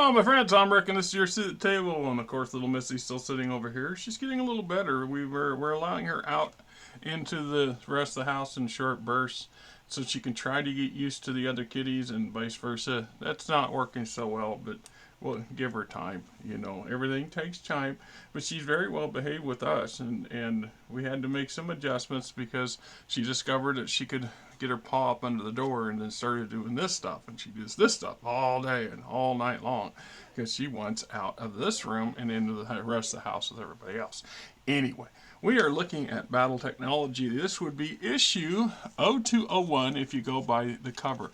Hello, my friends. I'm Rick, and this is your seat at the table. And of course, little Missy's still sitting over here. She's getting a little better. We're allowing her out into the rest of the house in short bursts, so she can try to get used to the other kitties and vice versa. That's not working so well, but we'll give her time. You know, everything takes time. But she's very well behaved with us, and we had to make some adjustments because she discovered that she could get her paw up under the door and then started doing this stuff, and she does this stuff all day and all night long because she wants out of this room and into the rest of the house with everybody else. Anyway, we are looking at Battletechnology. This would be issue 0201 if you go by the cover.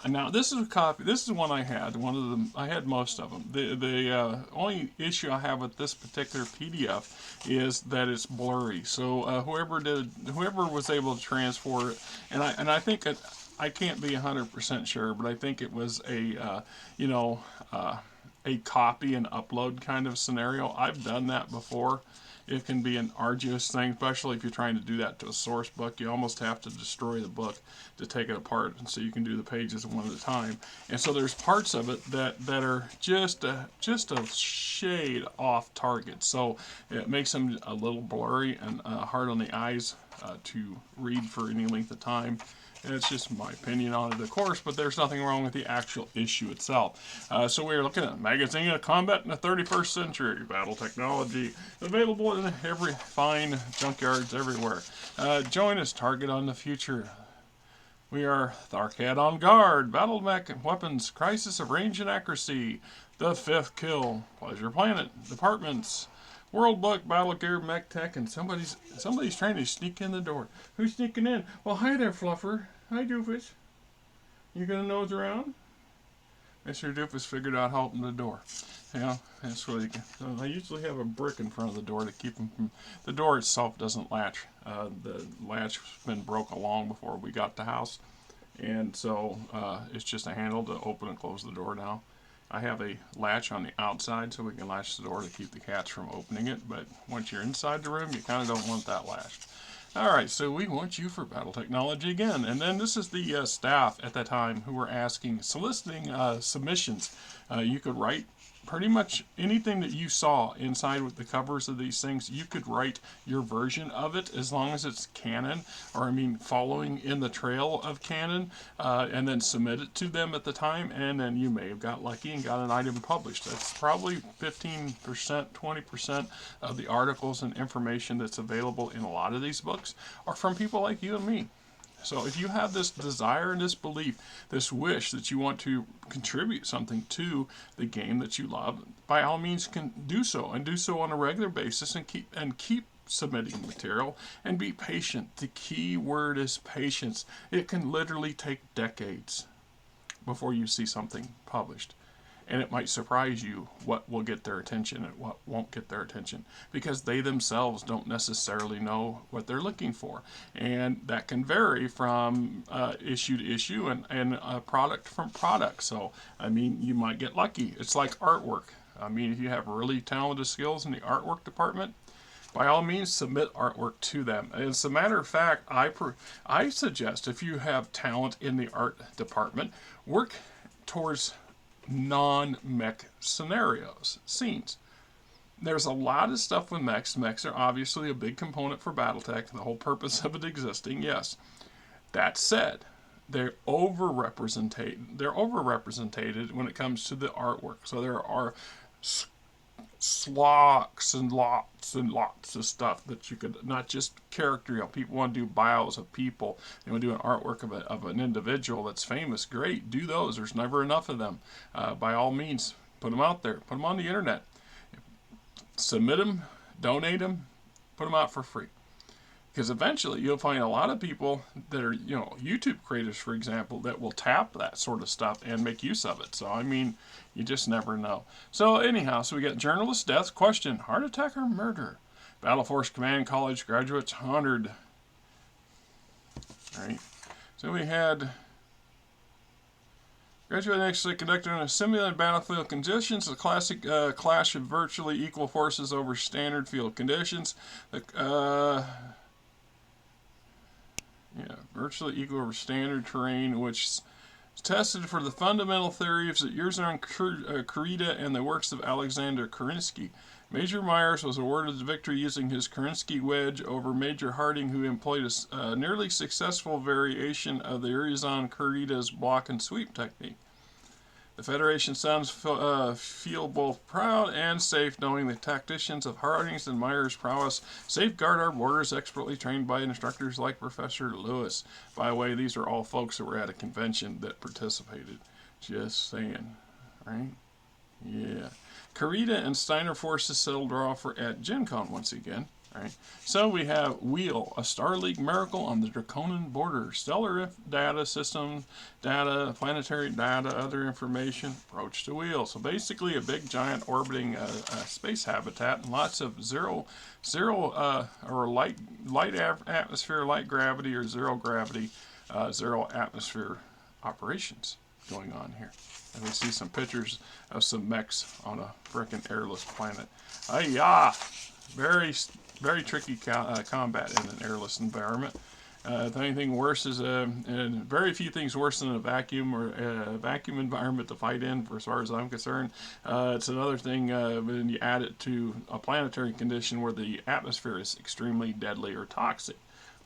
Now this is a copy. This is one I had. One of them. I had most of them. The only issue I have with this particular PDF is that it's blurry. So whoever was able to transfer it, and I think I can't be 100% sure, but I think it was a copy and upload kind of scenario. I've done that before. It can be an arduous thing, especially if you're trying to do that to a source book. You almost have to destroy the book to take it apart, and so you can do the pages one at a time. And so there's parts of it that are just a shade off target. So it makes them a little blurry and hard on the eyes to read for any length of time. And it's just my opinion on it, of course, but there's nothing wrong with the actual issue itself. So we're looking at Magazine of Combat in the 31st Century, Battletechnology, available in every fine junkyards everywhere. Join us, Target on the Future. We are Tharkad on Guard, BattleMech Weapons, Crisis of Range and Accuracy, The Fifth Kill, Pleasure Planet, Departments, Worldbook, BattleGear, Mech Tech, and somebody's trying to sneak in the door. Who's sneaking in? Well, hi there, Fluffer. Hi, Doofus. You gonna nose around? Mr. Doofus figured out how to open the door. Yeah, that's what he can. I usually have a brick in front of the door to keep him from. The door itself doesn't latch. The latch has been broke long before we got the house, and so it's just a handle to open and close the door now. I have a latch on the outside so we can latch the door to keep the cats from opening it, but once you're inside the room, you kind of don't want that latched. Alright, so we want you for Battletechnology again. And then this is the staff at that time who were soliciting submissions. You could write pretty much anything that you saw inside with the covers of these things. You could write your version of it as long as it's canon, or following in the trail of canon, and then submit it to them at the time, and then you may have got lucky and got an item published. That's probably 15%, 20% of the articles and information that's available in a lot of these books are from people like you and me. So if you have this desire and this belief, this wish that you want to contribute something to the game that you love, by all means can do so, and do so on a regular basis, and keep submitting material, and be patient. The key word is patience. It can literally take decades before you see something published. And it might surprise you what will get their attention and what won't get their attention, because they themselves don't necessarily know what they're looking for. And that can vary from issue to issue and product from product. So, you might get lucky. It's like artwork. If you have really talented skills in the artwork department, by all means submit artwork to them. As a matter of fact, I suggest if you have talent in the art department, work towards non-mech scenes. There's a lot of stuff with mechs. Mechs are obviously a big component for BattleTech, the whole purpose of it existing, yes. That said, they're overrepresented when it comes to the artwork. So there are lots and lots of stuff that you could, not just character. People want to do bios of people. They want to do an artwork of an individual that's famous. Great, do those. There's never enough of them. By all means, put them out there. Put them on the internet. Submit them, donate them, put them out for free. Because eventually you'll find a lot of people that are, YouTube creators, for example, that will tap that sort of stuff and make use of it. So, you just never know. So, anyhow, we got journalist deaths. Question, heart attack or murder? Battle Force Command College graduates honored. All right. So, we had graduate actually conducted in a simulated battlefield conditions, a classic clash of virtually equal forces over standard field conditions. Virtually equal over standard terrain, which tested for the fundamental theories of Yerzhan Kurita and the works of Alexander Kerensky. Major Myers was awarded the victory using his Kerensky wedge over Major Harding, who employed a nearly successful variation of the Yerzhan Kurita's block and sweep technique. The Federation sons feel both proud and safe knowing the tacticians of Harding's and Myers' prowess safeguard our borders, expertly trained by instructors like Professor Lewis. By the way, these are all folks that were at a convention that participated. Just saying, right? Yeah. Kurita and Steiner forces settled off at Gen Con once again. Right. So we have Wheel, a Star League miracle on the Draconian border. Stellar data, system data, planetary data, other information. Approach to Wheel. So basically a big giant orbiting space habitat and lots of zero or light atmosphere, light gravity, or zero gravity, zero atmosphere operations going on here. And we see some pictures of some mechs on a frickin' airless planet. Ay-yah! Very tricky combat in an airless environment. If anything worse is and very few things worse than a vacuum or a vacuum environment to fight in, as far as I'm concerned. It's another thing when you add it to a planetary condition where the atmosphere is extremely deadly or toxic.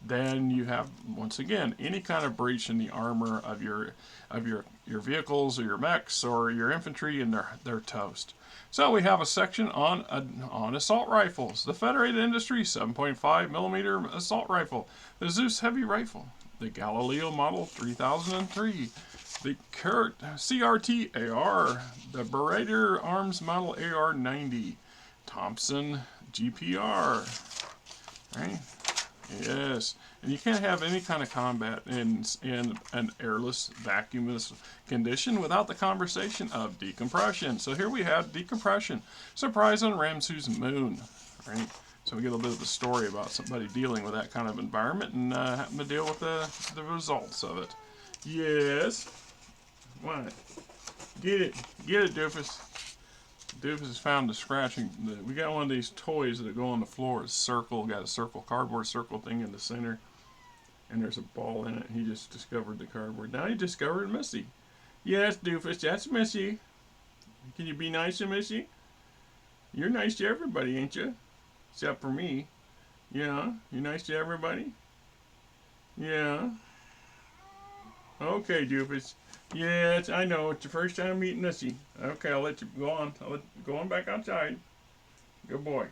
Then you have, once again, any kind of breach in the armor of your vehicles or your mechs or your infantry, and they're toast. So we have a section on assault rifles. The Federated Industry 7.5 millimeter assault rifle, the Zeus heavy rifle, the Galileo model 3003, the CRT AR, the Beretta Arms model AR-90, Thompson GPR, right? Yes, and you can't have any kind of combat in an airless, vacuumless condition without the conversation of decompression. So here we have decompression. Surprise on Ramsu's moon, right? So we get a little bit of the story about somebody dealing with that kind of environment and having to deal with the results of it. Yes. What? Get it, Doofus. Doofus has found the scratching. We got one of these toys that go on the floor. It's circle. Got a circle, cardboard circle thing in the center, and there's a ball in it. He just discovered the cardboard. Now he discovered Missy. Yes, Doofus, that's Missy. Can you be nice to Missy? You're nice to everybody, ain't you? Except for me. Yeah, you're nice to everybody. Yeah. Okay, Doofus. Yes, I know. It's your first time meeting Missy. Okay, I'll let you go on. Go on back outside. Good boy.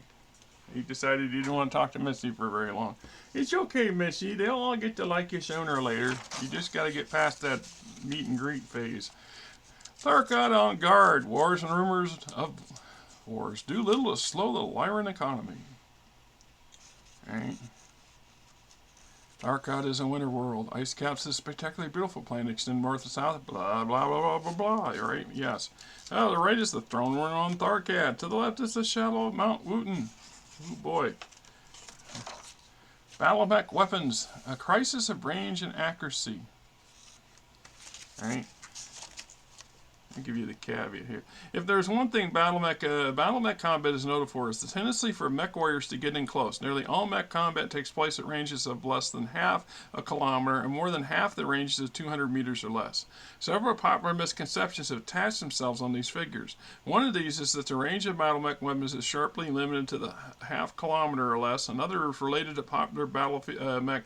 He decided he didn't want to talk to Missy for very long. It's okay, Missy. They'll all get to like you sooner or later. You just got to get past that meet and greet phase. Tharkad on guard. Wars and rumors of wars do little to slow the Lyran economy. Right. Tharkad is a winter world. Ice caps this spectacularly beautiful planet extend north and south. Blah, blah, blah, blah, blah, blah. Right? Yes. Oh, the right is the throne room on Tharkad. To the left is the shadow of Mount Wooten. Oh, boy. BattleMech weapons. A crisis of range and accuracy. Right? I'll give you the caveat here. If there's one thing BattleMech combat is noted for, is the tendency for mech warriors to get in close. Nearly all mech combat takes place at ranges of less than half a kilometer, and more than half the ranges of 200 meters or less. Several popular misconceptions have attached themselves on these figures. One of these is that the range of BattleMech weapons is sharply limited to the half kilometer or less. Another related to popular BattleMech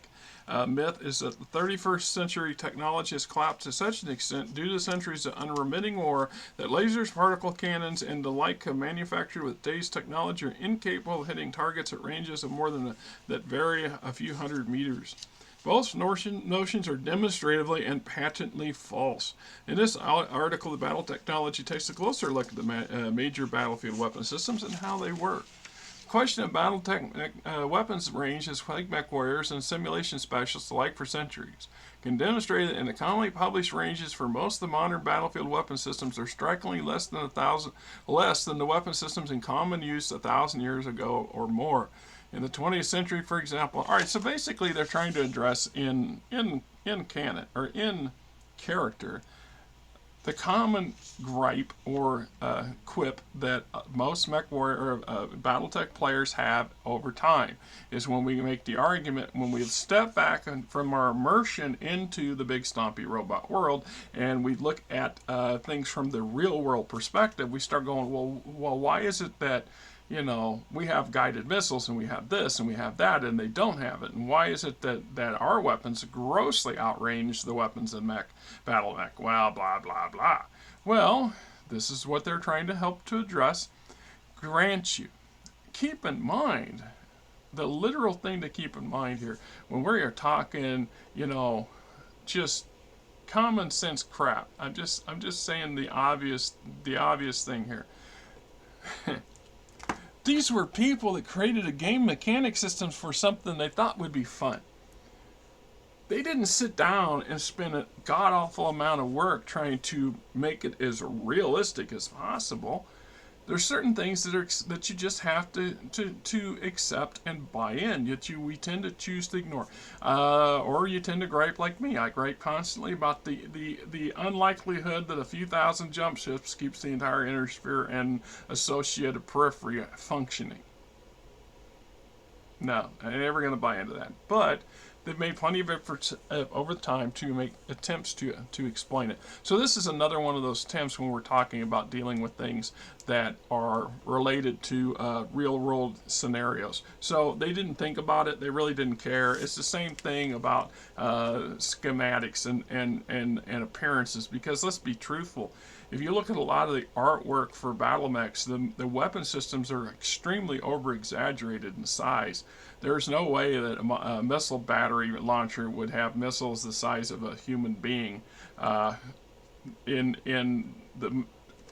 myth is that the 31st century technology has collapsed to such an extent due to centuries of unremitting war that lasers, particle cannons, and the like manufactured with today's technology are incapable of hitting targets at ranges of more than that vary a few hundred meters. Both notions are demonstratively and patently false. In this article, the Battletechnology takes a closer look at the major battlefield weapon systems and how they work. The question of BattleTech weapons range has plagued mech warriors and simulation specialists alike for centuries. Can demonstrate that in the commonly published ranges for most of the modern battlefield weapon systems are strikingly less than the weapon systems in common use 1,000 years ago or more. In the 20th century, for example. All right, so basically they're trying to address in canon or in character the common gripe or quip that most Mech Warrior or BattleTech players have over time is when we make the argument, when we step back from our immersion into the big stompy robot world and we look at things from the real world perspective, we start going, well, why is it that, you know, we have guided missiles and we have this and we have that and they don't have it? And why is it that our weapons grossly outrange the weapons in BattleMech? Well, blah, blah, blah. Well, this is what they're trying to help to address. Grant you, keep in mind, the literal thing to keep in mind here, when we're talking, you know, just common sense crap. I'm just saying the obvious thing here. These were people that created a game mechanic systems for something they thought would be fun. They didn't sit down and spend a god-awful amount of work trying to make it as realistic as possible. There's certain things that you just have to accept and buy in, yet we tend to choose to ignore. Or you tend to gripe like me. I gripe constantly about the unlikelihood that a few thousand jump ships keeps the entire inner sphere and associated periphery functioning. No, I'm never going to buy into that. But they've made plenty of efforts over time to make attempts to explain it. So this is another one of those attempts when we're talking about dealing with things that are related to real world scenarios. So they didn't think about it. They really didn't care. It's the same thing about schematics and appearances, because let's be truthful. If you look at a lot of the artwork for BattleMechs, the weapon systems are extremely over-exaggerated in size. There's no way that a missile battery launcher would have missiles the size of a human being in the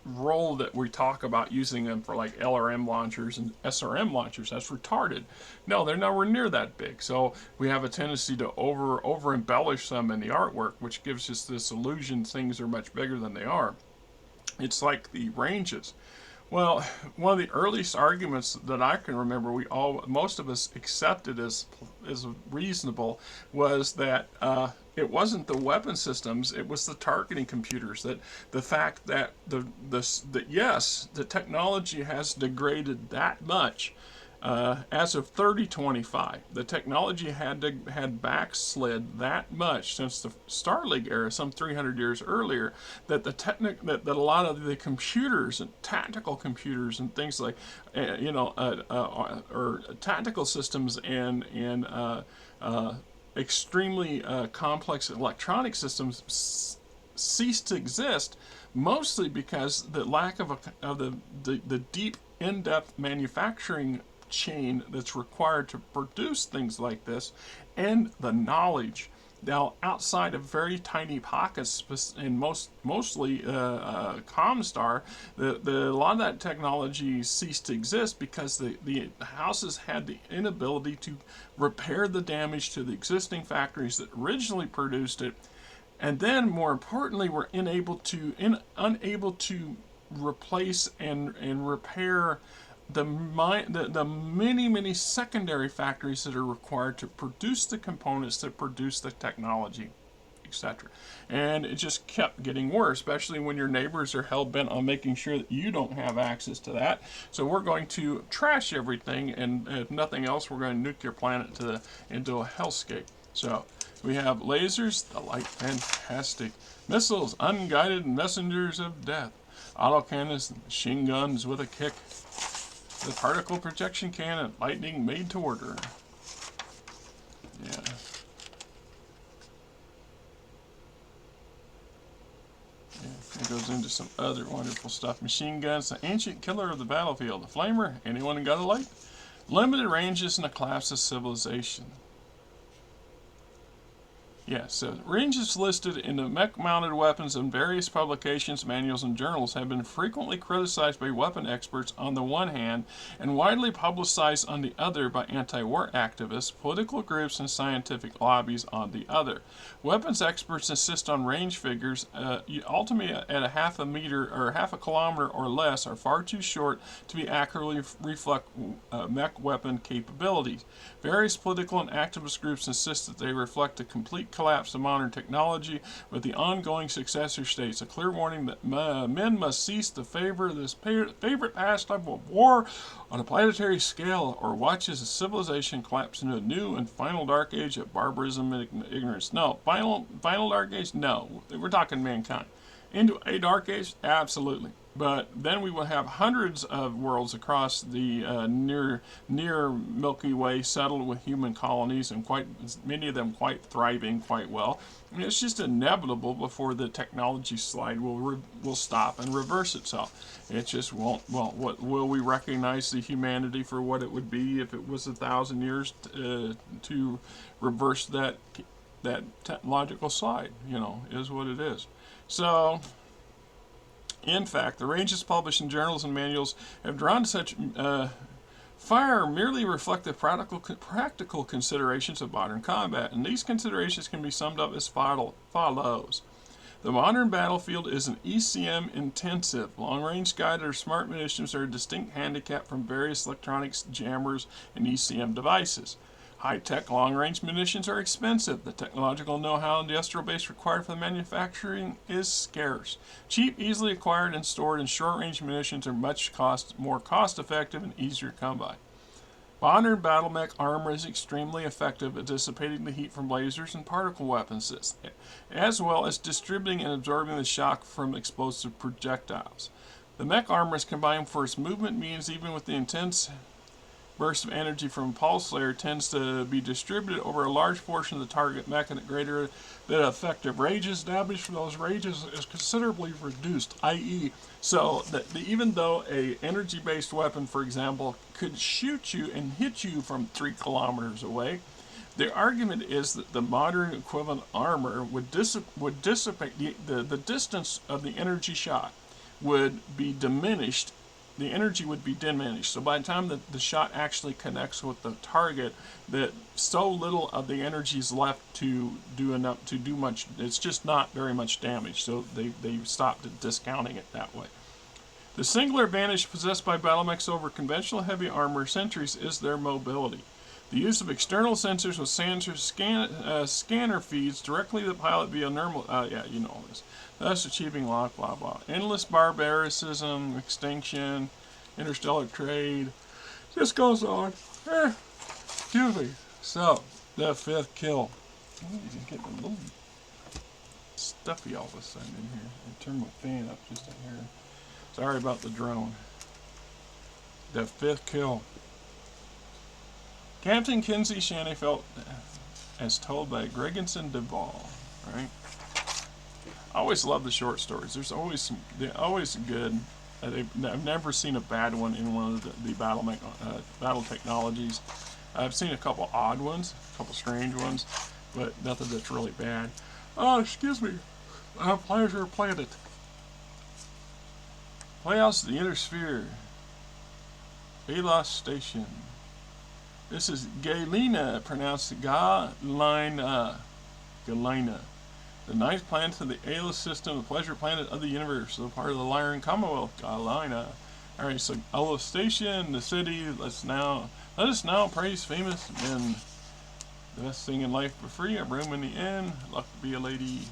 role that we talk about using them for, like LRM launchers and SRM launchers. That's retarded. No, they're nowhere near that big. So we have a tendency to over embellish them in the artwork, which gives us this illusion things are much bigger than they are. It's like the ranges. Well, one of the earliest arguments that I can remember most of us accepted as reasonable was that it wasn't the weapon systems, it was the targeting computers. That the fact that yes, the technology has degraded that much. As of 3025, the technology had backslid that much since the Starlink era, some 300 years earlier, that that a lot of the computers and tactical computers and things like, or tactical systems and extremely complex electronic systems ceased to exist, mostly because the lack of the deep, in-depth manufacturing chain that's required to produce things like this, and the knowledge. Now, outside of very tiny pockets, and mostly Comstar, a lot of that technology ceased to exist because the houses had the inability to repair the damage to the existing factories that originally produced it, and then, more importantly, were unable to replace and repair the many secondary factories that are required to produce the components that produce the technology, etc. And it just kept getting worse, especially when your neighbors are hell-bent on making sure that you don't have access to that. So we're going to trash everything, and if nothing else, we're going to nuke your planet into a hellscape. So we have lasers, the light fantastic, missiles, unguided messengers of death, autocannons, machine guns with a kick, the particle projection cannon, lightning made to order. Yeah. It goes into some other wonderful stuff. Machine guns, the ancient killer of the battlefield. The flamer, anyone got a light? Limited ranges and a collapse of civilization. Yeah, so ranges listed in the mech-mounted weapons in various publications, manuals, and journals have been frequently criticized by weapon experts on the one hand and widely publicized on the other by anti-war activists, political groups, and scientific lobbies on the other. Weapons experts insist on range figures ultimately at a half a meter or half a kilometer or less are far too short to be accurately reflect mech weapon capabilities. Various political and activist groups insist that they reflect a complete collapse of modern technology, but the ongoing successor states a clear warning that men must cease to favor this favorite pastime of war on a planetary scale, or watch as a civilization collapse into a new and final dark age of barbarism and ignorance. No, final dark age? No, we're talking mankind. Into a dark age? Absolutely. But then we will have hundreds of worlds across the near Milky Way settled with human colonies, and quite many of them quite thriving quite well. And it's just inevitable before the technology slide will stop and reverse itself. It just won't. Well, what will we recognize the humanity for what it would be if it was 1,000 years to reverse that technological slide? You know, is what it is. So, in fact, the ranges published in journals and manuals have drawn such fire merely reflect the practical considerations of modern combat, and these considerations can be summed up as follows. The modern battlefield is an ECM intensive. Long-range guided or smart munitions are a distinct handicap from various electronics, jammers, and ECM devices. High-tech long-range munitions are expensive. The technological know-how and industrial base required for the manufacturing is scarce. Cheap, easily acquired, and stored in short-range munitions are much more cost-effective and easier to come by. Modern BattleMech armor is extremely effective at dissipating the heat from lasers and particle weapons, as well as distributing and absorbing the shock from explosive projectiles. The mech armor is combined for its movement means even with the intense burst of energy from a pulse layer tends to be distributed over a large portion of the target mech and at greater than effective ranges. Damage from those ranges is considerably reduced, i.e., so that even though a energy-based weapon, for example, could shoot you and hit you from 3 kilometers away, the argument is that the modern equivalent armor would dissipate the distance of the energy shot would be diminished. The energy would be diminished. So by the time that the shot actually connects with the target, that so little of the energy is left to do much. It's just not very much damage. So they stopped discounting it that way. The singular advantage possessed by BattleMechs over conventional heavy armor sentries is their mobility. The use of external sensors with scanner feeds directly to the pilot via normal. Yeah, you know this. Thus achieving lock, blah, blah. Endless barbaricism, extinction, interstellar trade. Just goes on. Excuse me. So, the 5th kill. He's getting a little stuffy all of a sudden in here. I turn my fan up just in here. Sorry about the drone. The 5th kill. Captain Kensie Shaneyfelt, as told by Greggson DuVall, right? I always love the short stories. They're always good. I've never seen a bad one in one of the Battletechnologies. I've seen a couple odd ones, a couple strange ones, but nothing that's really bad. Oh, excuse me. Pleasure Planet. Playhouse of the Inner Sphere. Balos Station. This is Galena, pronounced Galina. Galina. The 9th planet of the Aeolus system, the pleasure planet of the universe, the part of the Lyran Commonwealth, Galina. Alright, so Aeolus Station, the city, let us now praise famous men. The best thing in life for free, a room in the inn, luck to be a lady.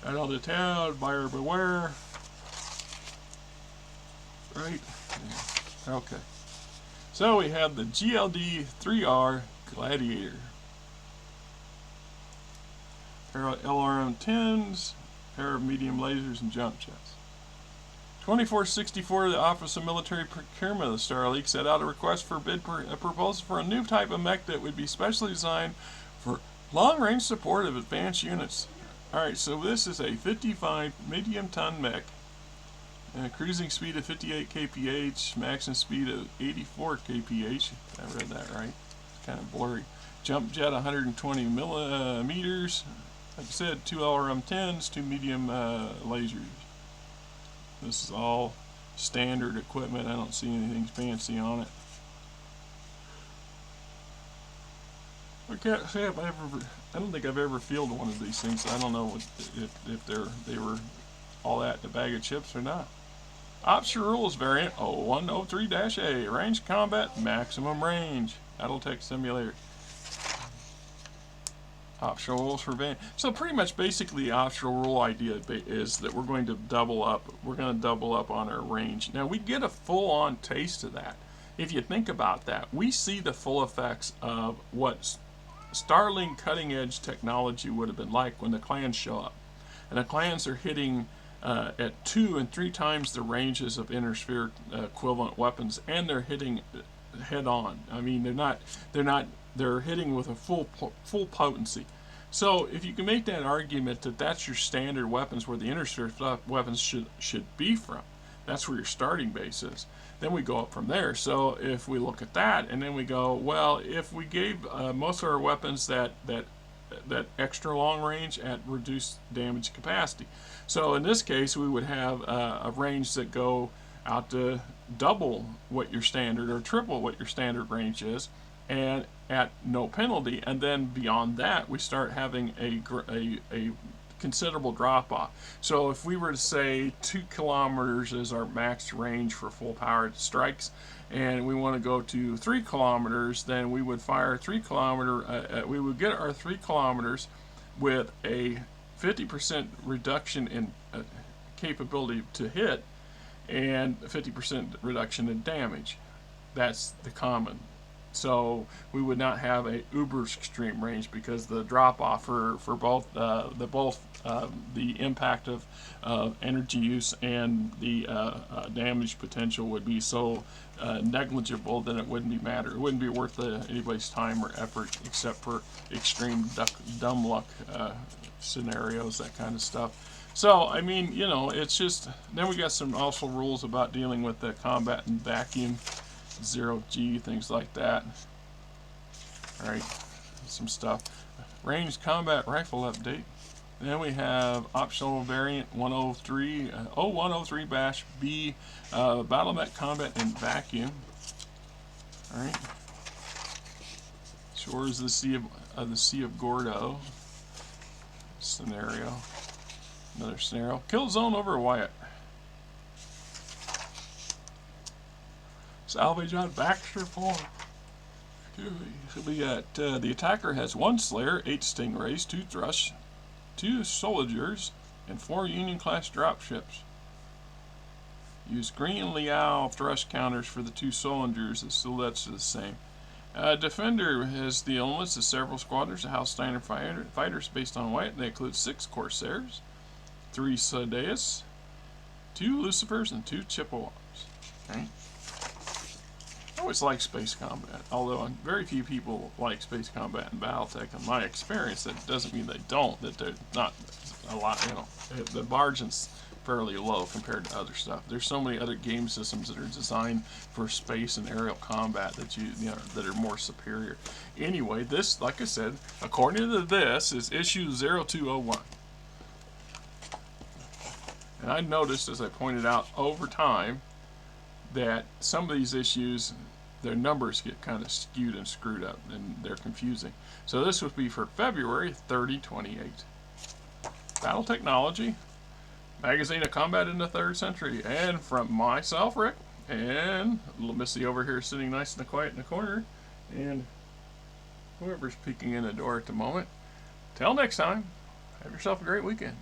Out of the town, buyer beware. Right? Yeah. Okay. So we have the GLD 3R Gladiator. Pair of LRM-10s, pair of medium lasers and jump jets. 2464, the Office of Military Procurement of the Star League set out a request for a proposal for a new type of mech that would be specially designed for long-range support of advanced units. Alright, so this is a 55 medium-ton mech. Cruising speed of 58 kph, maximum speed of 84 kph. I read that right. It's kind of blurry. Jump jet 120 millimeters. Like I said, 2 LRM-10s, 2 medium lasers. This is all standard equipment. I don't see anything fancy on it. I can't say if I don't think I've ever fielded one of these things. I don't know if they were all that in a bag of chips or not. Option rules variant 0103-A. Range combat, maximum range. Battletech simulator. Optional rules for van. So pretty much basically the optional rule idea is that we're going to double up. We're going to double up on our range. Now we get a full-on taste of that. If you think about that, we see the full effects of what Starling cutting-edge technology would have been like when the clans show up. And the clans are hitting at 2 and 3 times the ranges of inner sphere equivalent weapons, and they're hitting head on. I mean, they're hitting with a full potency. So if you can make that argument that that's your standard weapons, where the inner sphere weapons should be from, that's where your starting base is. Then we go up from there. So if we look at that, and then we go, well, if we gave most of our weapons that extra long range at reduced damage capacity. So in this case, we would have a range that go out to double what your standard or triple what your standard range is, and at no penalty. And then beyond that, we start having a considerable drop off. So if we were to say 2 kilometers is our max range for full powered strikes, and we want to go to 3 kilometers, then we would fire 3 kilometer. We would get our 3 kilometers with a 50% reduction in capability to hit and a 50% reduction in damage. That's the common. So we would not have a uber extreme range, because the drop off for both the impact of energy use and the damage potential would be so negligible that it wouldn't matter. It wouldn't be worth anybody's time or effort, except for extreme dumb luck scenarios, that kind of stuff. So I mean, you know, it's just, then we got some also rules about dealing with the combat and vacuum, 0G, things like that. Alright, some stuff. Ranged combat rifle update. Then we have optional variant 103, 0103-B, BattleMech combat and vacuum. Alright. Shores of the Sea of Gordo scenario. Another scenario. Kill zone over Wyatt. Salvage on Baxter 4. So we got the attacker has 1 Slayer, 8 Stingrays, 2 Thrush, 2 Soldiers, and 4 Union class dropships. Use green Liao Thrush counters for the 2 Soldiers, so that's the same. Defender has the elements of several squadrons of House Steiner fighters based on Wyatt. They include 6 Corsairs, 3 Sadeas, 2 Lucifers, and 2 Chippewas. Okay. I always like space combat, although very few people like space combat in Battletech. In my experience, that doesn't mean they don't, that they're not a lot, you know, the margin's fairly low compared to other stuff. There's so many other game systems that are designed for space and aerial combat that you know, that are more superior. Anyway, this, like I said, according to this, is issue 0201. And I noticed, as I pointed out over time, that some of these issues, their numbers get kind of skewed and screwed up, and they're confusing. So this would be for February 30, 28. Battletechnology, Magazine of Combat in the 3rd Century. And from myself, Rick, and little Missy over here sitting nice and quiet in the corner, and whoever's peeking in the door at the moment. Till next time, have yourself a great weekend.